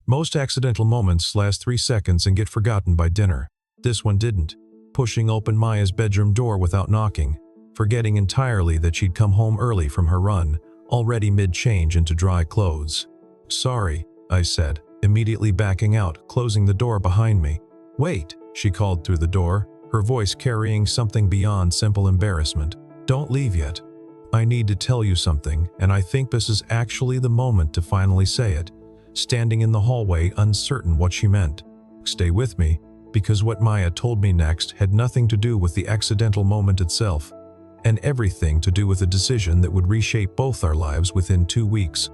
Most accidental moments last 3 seconds and get forgotten by dinner. This one didn't. Pushing open Maya's bedroom door without knocking, forgetting entirely that she'd come home early from her run, already mid-change into dry clothes. "Sorry," I said, immediately backing out, closing the door behind me. "Wait," she called through the door, her voice carrying something beyond simple embarrassment. "Don't leave yet. I need to tell you something, and I think this is actually the moment to finally say it." Standing in the hallway, uncertain what she meant. "Stay with me," because what Maya told me next had nothing to do with the accidental moment itself, and everything to do with a decision that would reshape both our lives within 2 weeks.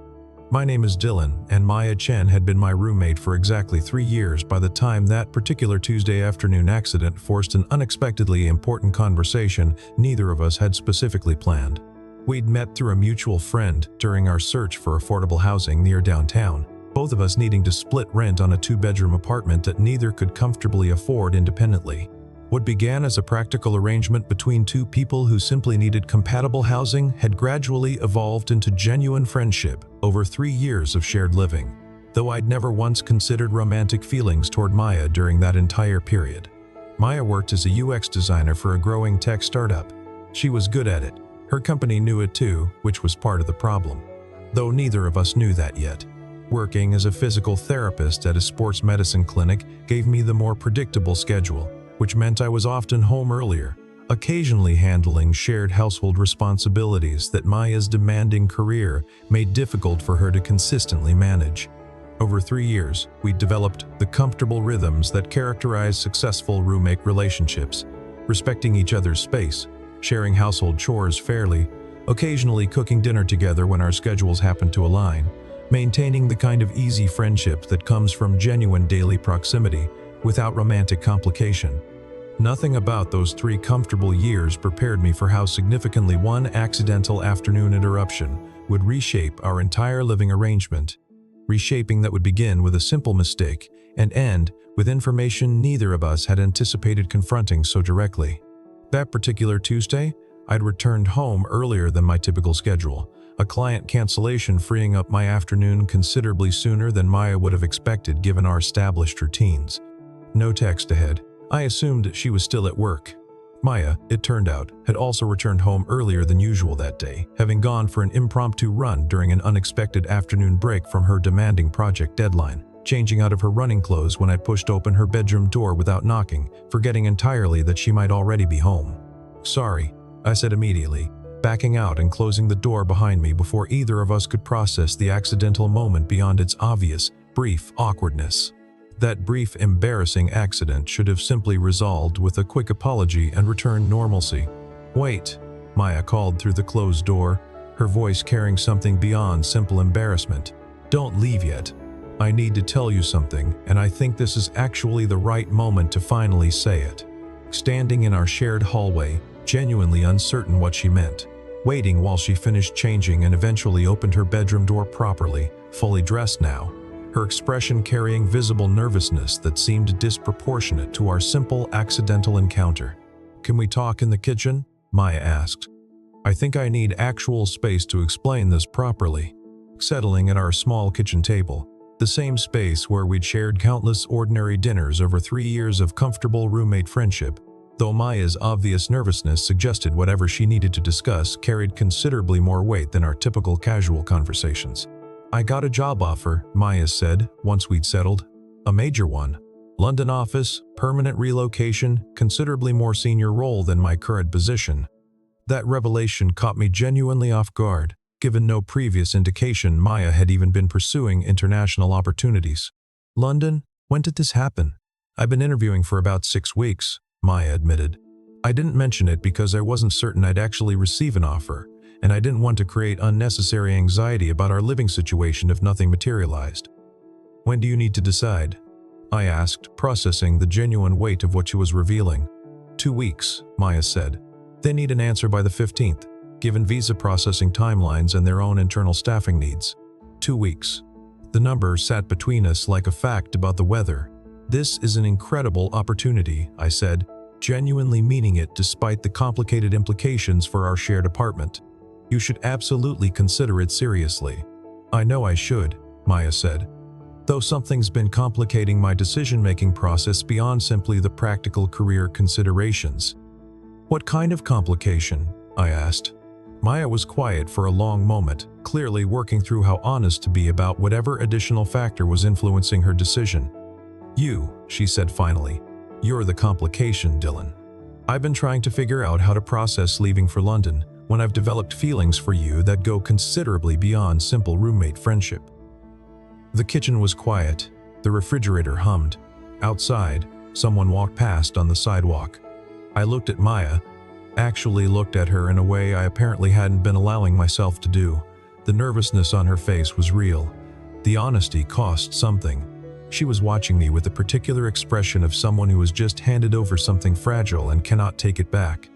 My name is Dylan, and Maya Chen had been my roommate for exactly 3 years by the time that particular Tuesday afternoon accident forced an unexpectedly important conversation neither of us had specifically planned. We'd met through a mutual friend during our search for affordable housing near downtown, both of us needing to split rent on a 2-bedroom apartment that neither could comfortably afford independently. What began as a practical arrangement between two people who simply needed compatible housing had gradually evolved into genuine friendship over 3 years of shared living, though I'd never once considered romantic feelings toward Maya during that entire period. Maya worked as a UX designer for a growing tech startup. She was good at it. Her company knew it too, which was part of the problem, though neither of us knew that yet. Working as a physical therapist at a sports medicine clinic gave me the more predictable schedule, which meant I was often home earlier, occasionally handling shared household responsibilities that Maya's demanding career made difficult for her to consistently manage. Over 3 years, we developed the comfortable rhythms that characterize successful roommate relationships, respecting each other's space, sharing household chores fairly, occasionally cooking dinner together when our schedules happened to align, maintaining the kind of easy friendship that comes from genuine daily proximity without romantic complication. Nothing about those 3 comfortable years prepared me for how significantly one accidental afternoon interruption would reshape our entire living arrangement. Reshaping that would begin with a simple mistake and end with information neither of us had anticipated confronting so directly. That particular Tuesday, I'd returned home earlier than my typical schedule, a client cancellation freeing up my afternoon considerably sooner than Maya would have expected given our established routines. No text ahead. I assumed she was still at work. Maya, it turned out, had also returned home earlier than usual that day, having gone for an impromptu run during an unexpected afternoon break from her demanding project deadline, changing out of her running clothes when I pushed open her bedroom door without knocking, forgetting entirely that she might already be home. "Sorry," I said immediately, backing out and closing the door behind me before either of us could process the accidental moment beyond its obvious, brief awkwardness. That brief, embarrassing accident should have simply resolved with a quick apology and returned normalcy. "Wait," Maya called through the closed door, her voice carrying something beyond simple embarrassment. "Don't leave yet. I need to tell you something, and I think this is actually the right moment to finally say it." Standing in our shared hallway, genuinely uncertain what she meant, waiting while she finished changing and eventually opened her bedroom door properly, fully dressed now, her expression carrying visible nervousness that seemed disproportionate to our simple accidental encounter. "Can we talk in the kitchen?" Maya asked. "I think I need actual space to explain this properly." Settling at our small kitchen table, the same space where we'd shared countless ordinary dinners over 3 years of comfortable roommate friendship, though Maya's obvious nervousness suggested whatever she needed to discuss carried considerably more weight than our typical casual conversations. "I got a job offer," Maya said, once we'd settled. "A major one. London office, permanent relocation, considerably more senior role than my current position." That revelation caught me genuinely off guard, given no previous indication Maya had even been pursuing international opportunities. "London? When did this happen?" "I've been interviewing for about 6 weeks. Maya admitted. "I didn't mention it because I wasn't certain I'd actually receive an offer, and I didn't want to create unnecessary anxiety about our living situation if nothing materialized." "When do you need to decide?" I asked, processing the genuine weight of what she was revealing. 2 weeks, Maya said. "They need an answer by the 15th, given visa processing timelines and their own internal staffing needs." 2 weeks. The number sat between us like a fact about the weather. "This is an incredible opportunity," I said, genuinely meaning it despite the complicated implications for our shared apartment. "You should absolutely consider it seriously." "I know I should," Maya said. though something's been complicating my decision-making process beyond simply the practical career considerations." "What kind of complication?" I asked. Maya was quiet for a long moment, clearly working through how honest to be about whatever additional factor was influencing her decision. "You," she said finally. "You're the complication, Dylan. I've been trying to figure out how to process leaving for London when I've developed feelings for you that go considerably beyond simple roommate friendship." The kitchen was quiet. The refrigerator hummed. Outside, someone walked past on the sidewalk. I looked at Maya, actually looked at her in a way I apparently hadn't been allowing myself to do. The nervousness on her face was real. The honesty cost something. She was watching me with the particular expression of someone who has just handed over something fragile and cannot take it back.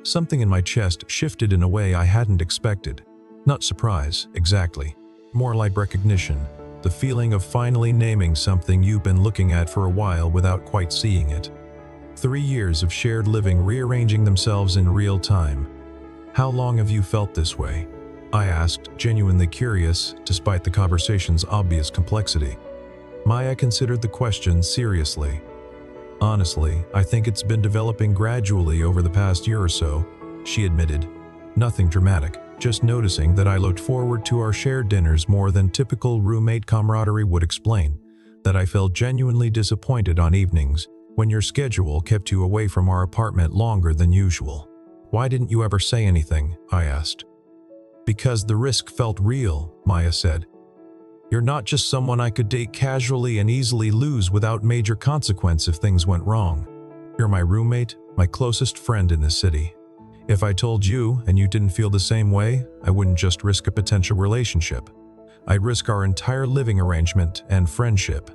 Something in my chest shifted in a way I hadn't expected. Not surprise, exactly. More like recognition. The feeling of finally naming something you've been looking at for a while without quite seeing it. 3 years of shared living rearranging themselves in real time. "How long have you felt this way?" I asked, genuinely curious, despite the conversation's obvious complexity. Maya considered the question seriously. "Honestly, I think it's been developing gradually over the past year or so," she admitted. "Nothing dramatic, just noticing that I looked forward to our shared dinners more than typical roommate camaraderie would explain, that I felt genuinely disappointed on evenings when your schedule kept you away from our apartment longer than usual." "Why didn't you ever say anything?" I asked. "Because the risk felt real," Maya said. "You're not just someone I could date casually and easily lose without major consequence if things went wrong. You're my roommate, my closest friend in the city. If I told you and you didn't feel the same way, I wouldn't just risk a potential relationship. I'd risk our entire living arrangement and friendship."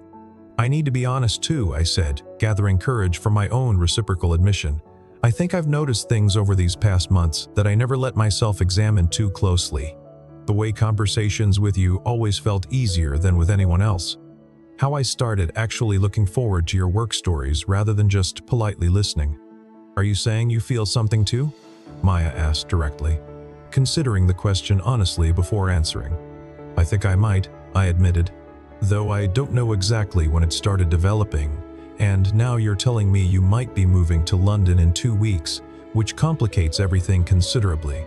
"I need to be honest too," I said, gathering courage for my own reciprocal admission. "I think I've noticed things over these past months that I never let myself examine too closely. The way conversations with you always felt easier than with anyone else. How I started actually looking forward to your work stories rather than just politely listening." "Are you saying you feel something too?" Maya asked directly, considering the question honestly before answering. "I think I might," I admitted, "though I don't know exactly when it started developing, and now you're telling me you might be moving to London in 2 weeks, which complicates everything considerably."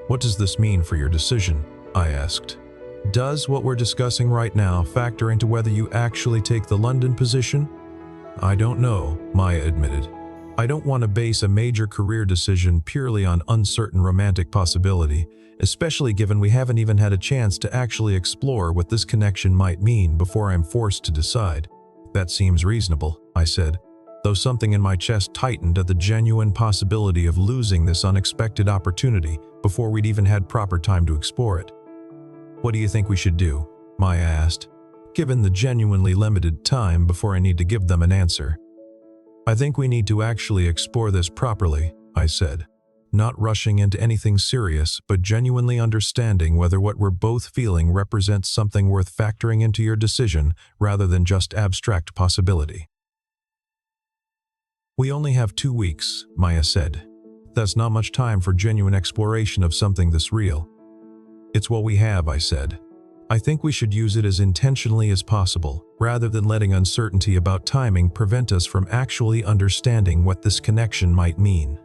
"What does this mean for your decision?" I asked. "Does what we're discussing right now factor into whether you actually take the London position?" "I don't know," Maya admitted. "I don't want to base a major career decision purely on uncertain romantic possibility, especially given we haven't even had a chance to actually explore what this connection might mean before I'm forced to decide." "That seems reasonable," I said, though something in my chest tightened at the genuine possibility of losing this unexpected opportunity before we'd even had proper time to explore it. "What do you think we should do?" Maya asked, given the genuinely limited time before I need to give them an answer. "I think we need to actually explore this properly," I said, not rushing into anything serious, but genuinely understanding whether what we're both feeling represents something worth factoring into your decision rather than just abstract possibility. "We only have 2 weeks, Maya said. "That's not much time for genuine exploration of something this real." "It's what we have," I said. "I think we should use it as intentionally as possible, rather than letting uncertainty about timing prevent us from actually understanding what this connection might mean."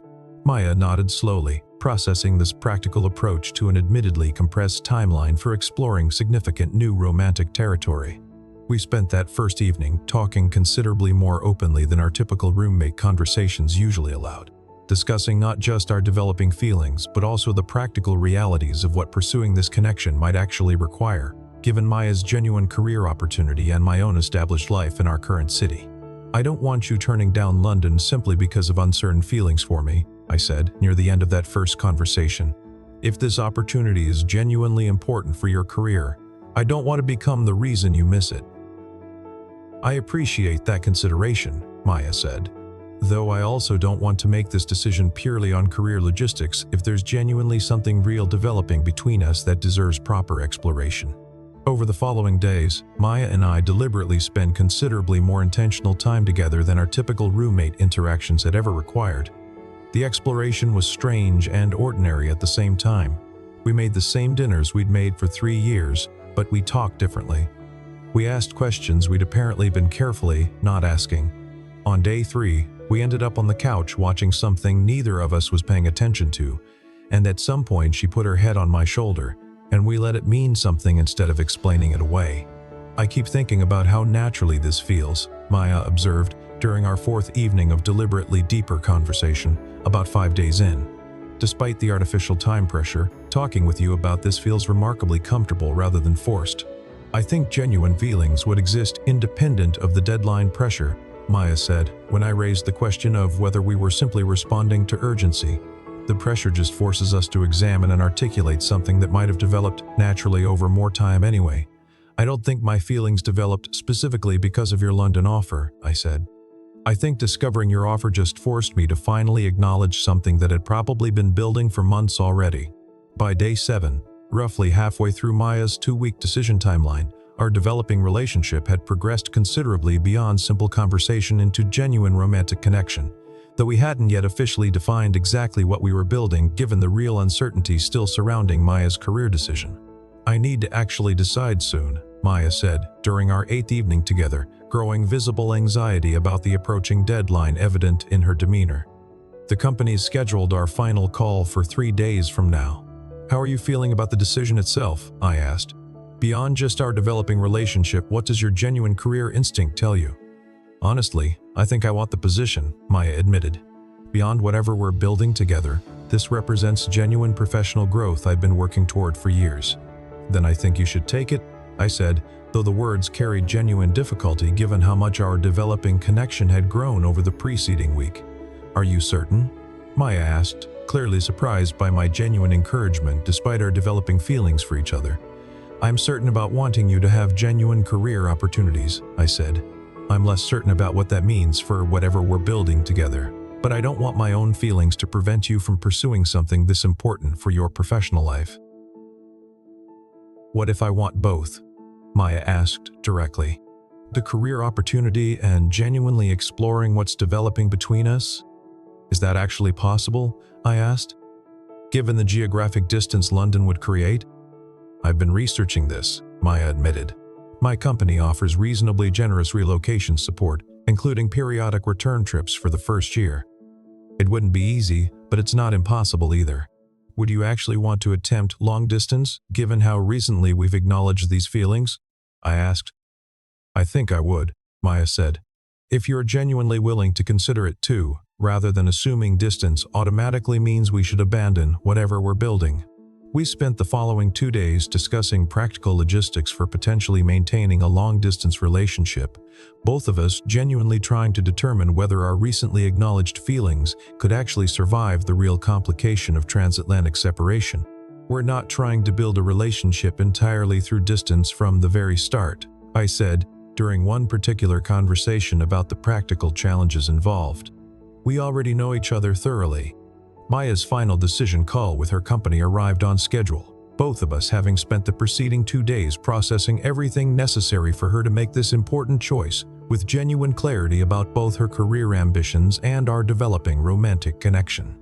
Maya nodded slowly, processing this practical approach to an admittedly compressed timeline for exploring significant new romantic territory. We spent that first evening talking considerably more openly than our typical roommate conversations usually allowed, discussing not just our developing feelings but also the practical realities of what pursuing this connection might actually require, given Maya's genuine career opportunity and my own established life in our current city. "I don't want you turning down London simply because of uncertain feelings for me," I said near the end of that first conversation. "If this opportunity is genuinely important for your career, I don't want to become the reason you miss it." "I appreciate that consideration," Maya said, "though I also don't want to make this decision purely on career logistics if there's genuinely something real developing between us that deserves proper exploration." Over the following days, Maya and I deliberately spent considerably more intentional time together than our typical roommate interactions had ever required. The exploration was strange and ordinary at the same time. We made the same dinners we'd made for 3 years, but we talked differently. We asked questions we'd apparently been carefully not asking. On day 3, we ended up on the couch watching something neither of us was paying attention to, and at some point she put her head on my shoulder, and we let it mean something instead of explaining it away. "I keep thinking about how naturally this feels," Maya observed during our 4th evening of deliberately deeper conversation, about 5 days in. "Despite the artificial time pressure, talking with you about this feels remarkably comfortable rather than forced. I think genuine feelings would exist independent of the deadline pressure," Maya said, when I raised the question of whether we were simply responding to urgency. "The pressure just forces us to examine and articulate something that might have developed naturally over more time anyway. I don't think my feelings developed specifically because of your London offer," I said. "I think discovering your offer just forced me to finally acknowledge something that had probably been building for months already." By day 7, roughly halfway through Maya's 2-week decision timeline, our developing relationship had progressed considerably beyond simple conversation into genuine romantic connection, though we hadn't yet officially defined exactly what we were building given the real uncertainty still surrounding Maya's career decision. "I need to actually decide soon," Maya said during our 8th evening together, growing visible anxiety about the approaching deadline evident in her demeanor. "The company's scheduled our final call for 3 days from now. How are you feeling about the decision itself?" I asked. "Beyond just our developing relationship, what does your genuine career instinct tell you?" "Honestly, I think I want the position," Maya admitted. "Beyond whatever we're building together, this represents genuine professional growth I've been working toward for years." "Then I think you should take it," I said, though the words carried genuine difficulty given how much our developing connection had grown over the preceding week. "Are you certain?" Maya asked, clearly surprised by my genuine encouragement despite our developing feelings for each other. "I'm certain about wanting you to have genuine career opportunities," I said. "I'm less certain about what that means for whatever we're building together, but I don't want my own feelings to prevent you from pursuing something this important for your professional life." "What if I want both?" Maya asked directly. "The career opportunity and genuinely exploring what's developing between us? Is that actually possible?" I asked. "Given the geographic distance London would create?" "I've been researching this," Maya admitted. "My company offers reasonably generous relocation support, including periodic return trips for the first year. It wouldn't be easy, but it's not impossible either." "Would you actually want to attempt long distance, given how recently we've acknowledged these feelings?" I asked. "I think I would," Maya said. "If you're genuinely willing to consider it too, rather than assuming distance automatically means we should abandon whatever we're building." We spent the following 2 days discussing practical logistics for potentially maintaining a long-distance relationship, both of us genuinely trying to determine whether our recently acknowledged feelings could actually survive the real complication of transatlantic separation. "We're not trying to build a relationship entirely through distance from the very start," I said during one particular conversation about the practical challenges involved. "We already know each other thoroughly." Maya's final decision call with her company arrived on schedule, both of us having spent the preceding 2 days processing everything necessary for her to make this important choice, with genuine clarity about both her career ambitions and our developing romantic connection.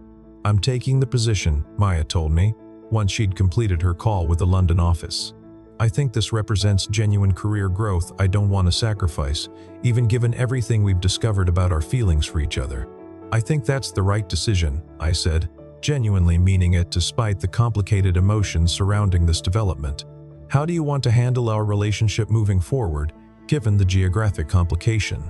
"I'm taking the position," Maya told me, once she'd completed her call with the London office. "I think this represents genuine career growth I don't want to sacrifice, even given everything we've discovered about our feelings for each other." "I think that's the right decision," I said, genuinely meaning it despite the complicated emotions surrounding this development. "How do you want to handle our relationship moving forward, given the geographic complication?"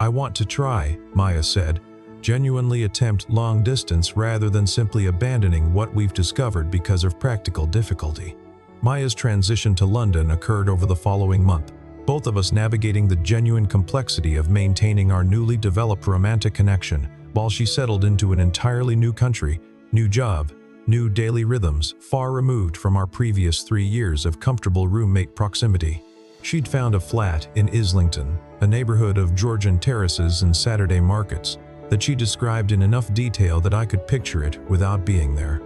"I want to try," Maya said, "genuinely attempt long distance rather than simply abandoning what we've discovered because of practical difficulty." Maya's transition to London occurred over the following month, both of us navigating the genuine complexity of maintaining our newly developed romantic connection while she settled into an entirely new country, new job, new daily rhythms, far removed from our previous 3 years of comfortable roommate proximity. She'd found a flat in Islington, a neighborhood of Georgian terraces and Saturday markets, that she described in enough detail that I could picture it without being there.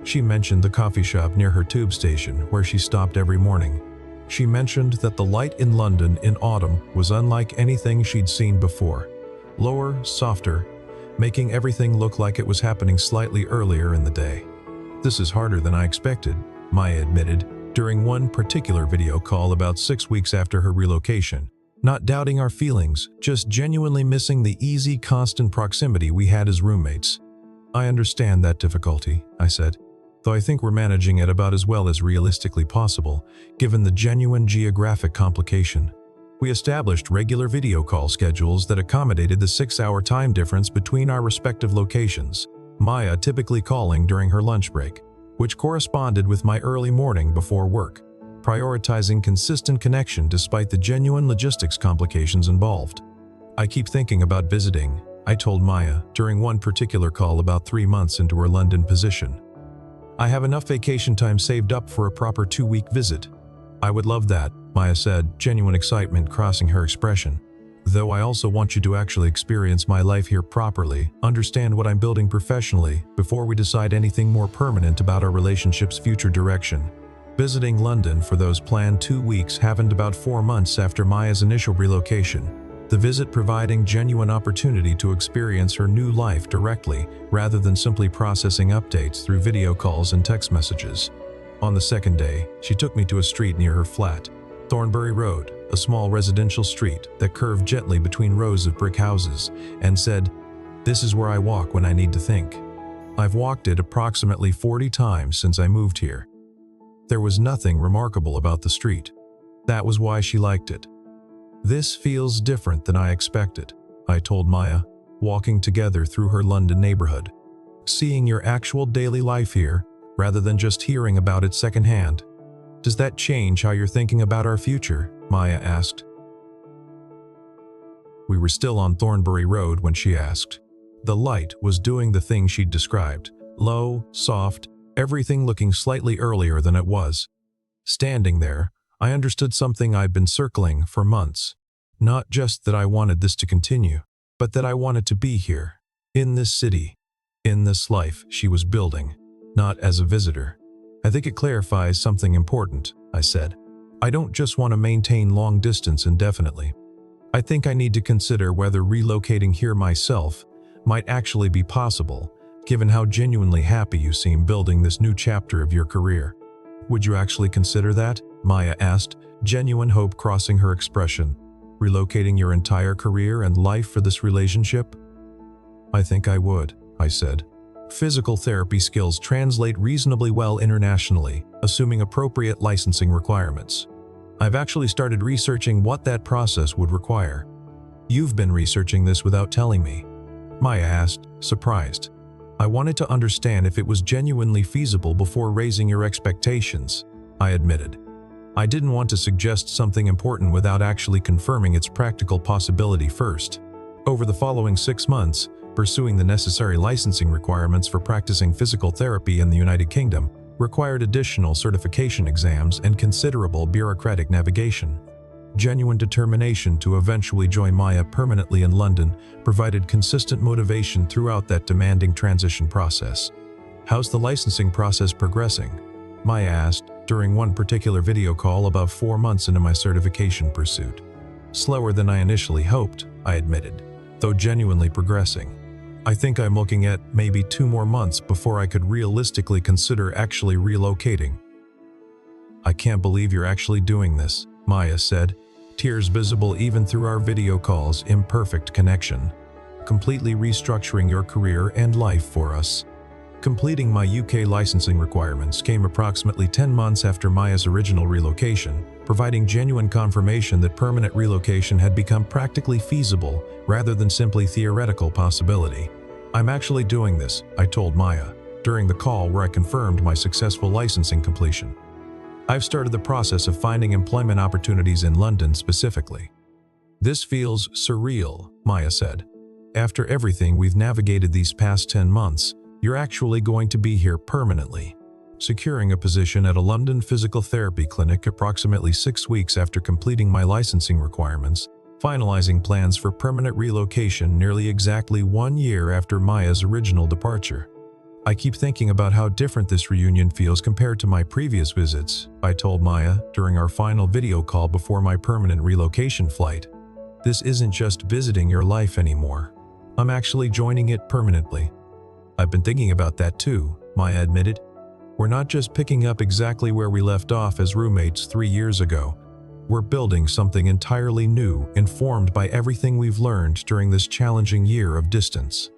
She mentioned the coffee shop near her tube station where she stopped every morning. She mentioned that the light in London in autumn was unlike anything she'd seen before. Lower, softer, making everything look like it was happening slightly earlier in the day. "This is harder than I expected," Maya admitted during one particular video call about 6 weeks after her relocation. Not doubting our feelings, just genuinely missing the easy, constant proximity we had as roommates. "I understand that difficulty," I said, "though I think we're managing it about as well as realistically possible, given the genuine geographic complication." We established regular video call schedules that accommodated the 6-hour time difference between our respective locations, Maya typically calling during her lunch break, which corresponded with my early morning before work, prioritizing consistent connection despite the genuine logistics complications involved. "I keep thinking about visiting," I told Maya during one particular call about 3 months into her London position. "I have enough vacation time saved up for a proper 2-week visit." "I would love that," Maya said, genuine excitement crossing her expression. "Though I also want you to actually experience my life here properly, understand what I'm building professionally, before we decide anything more permanent about our relationship's future direction." Visiting London for those planned 2 weeks happened about 4 months after Maya's initial relocation, the visit providing genuine opportunity to experience her new life directly rather than simply processing updates through video calls and text messages. On the second day, she took me to a street near her flat, Thornbury Road, a small residential street that curved gently between rows of brick houses, and said, "This is where I walk when I need to think." I've walked it approximately 40 times since I moved here. There was nothing remarkable about the street. That was why she liked it. "This feels different than I expected," I told Maya, walking together through her London neighborhood. "Seeing your actual daily life here, rather than just hearing about it secondhand. Does that change how you're thinking about our future?" Maya asked. We were still on Thornbury Road when she asked. The light was doing the thing she'd described, low, soft, everything looking slightly earlier than it was. Standing there, I understood something I'd been circling for months. Not just that I wanted this to continue, but that I wanted to be here, in this city, in this life she was building, not as a visitor. "I think it clarifies something important," I said. "I don't just want to maintain long distance indefinitely. I think I need to consider whether relocating here myself might actually be possible, given how genuinely happy you seem building this new chapter of your career." "Would you actually consider that?" Maya asked, genuine hope crossing her expression. "Relocating your entire career and life for this relationship?" "I think I would," I said. "Physical therapy skills translate reasonably well internationally, assuming appropriate licensing requirements. I've actually started researching what that process would require." "You've been researching this without telling me?" Maya asked, surprised. "I wanted to understand if it was genuinely feasible before raising your expectations," I admitted. "I didn't want to suggest something important without actually confirming its practical possibility first." Over the following 6 months, pursuing the necessary licensing requirements for practicing physical therapy in the United Kingdom required additional certification exams and considerable bureaucratic navigation. Genuine determination to eventually join Maya permanently in London provided consistent motivation throughout that demanding transition process. "How's the licensing process progressing?" Maya asked during one particular video call about 4 months into my certification pursuit. "Slower than I initially hoped," I admitted, "though genuinely progressing. I think I'm looking at maybe 2 more months before I could realistically consider actually relocating." "I can't believe you're actually doing this," Maya said, tears visible even through our video call's imperfect connection. "Completely restructuring your career and life for us." Completing my UK licensing requirements came approximately 10 months after Maya's original relocation, providing genuine confirmation that permanent relocation had become practically feasible rather than simply theoretical possibility. "I'm actually doing this," I told Maya, during the call where I confirmed my successful licensing completion. "I've started the process of finding employment opportunities in London specifically." "This feels surreal," Maya said. "After everything we've navigated these past 10 months, you're actually going to be here permanently." Securing a position at a London physical therapy clinic approximately 6 weeks after completing my licensing requirements, finalizing plans for permanent relocation nearly exactly 1 year after Maya's original departure. "I keep thinking about how different this reunion feels compared to my previous visits," I told Maya during our final video call before my permanent relocation flight. "This isn't just visiting your life anymore. I'm actually joining it permanently." "I've been thinking about that too," Maya admitted. We're not just picking up exactly where we left off as roommates 3 years ago. We're building something entirely new, informed by everything we've learned during this challenging year of distance.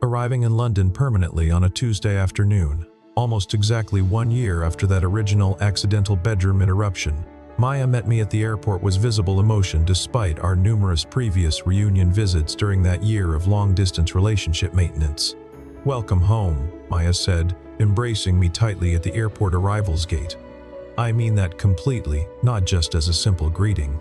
Arriving in London permanently on a Tuesday afternoon, almost exactly 1 year after that original accidental bedroom interruption, Maya met me at the airport with visible emotion despite our numerous previous reunion visits during that year of long-distance relationship maintenance. "Welcome home," Maya said, embracing me tightly at the airport arrivals gate. "I mean that completely, not just as a simple greeting."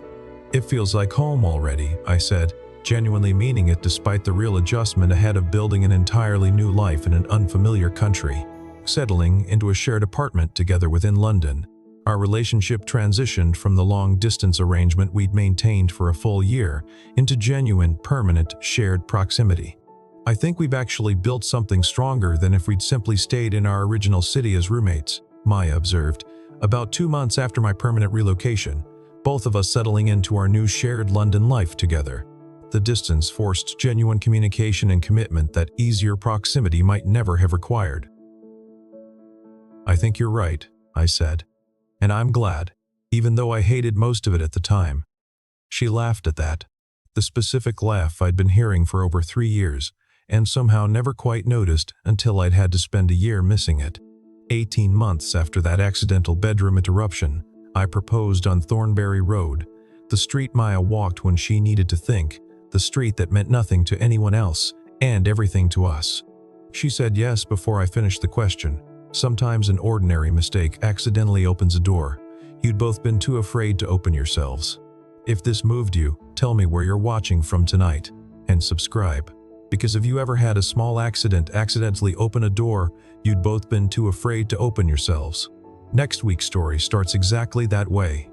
"It feels like home already," I said, genuinely meaning it despite the real adjustment ahead of building an entirely new life in an unfamiliar country. Settling into a shared apartment together within London, our relationship transitioned from the long-distance arrangement we'd maintained for a full year into genuine, permanent, shared proximity. "I think we've actually built something stronger than if we'd simply stayed in our original city as roommates," Maya observed. "About 2 months after my permanent relocation, both of us settling into our new shared London life together. The distance forced genuine communication and commitment that easier proximity might never have required." "I think you're right," I said. "And I'm glad, even though I hated most of it at the time." She laughed at that, the specific laugh I'd been hearing for over 3 years, and somehow never quite noticed until I'd had to spend a year missing it. 18 months after that accidental bedroom interruption, I proposed on Thornbury Road, the street Maya walked when she needed to think, the street that meant nothing to anyone else and everything to us. She said yes before I finished the question. "Sometimes an ordinary mistake accidentally opens a door. You'd both been too afraid to open yourselves. If this moved you, tell me where you're watching from tonight, and subscribe. Because if you ever had a small accident accidentally open a door, you'd both been too afraid to open yourselves." Next week's story starts exactly that way.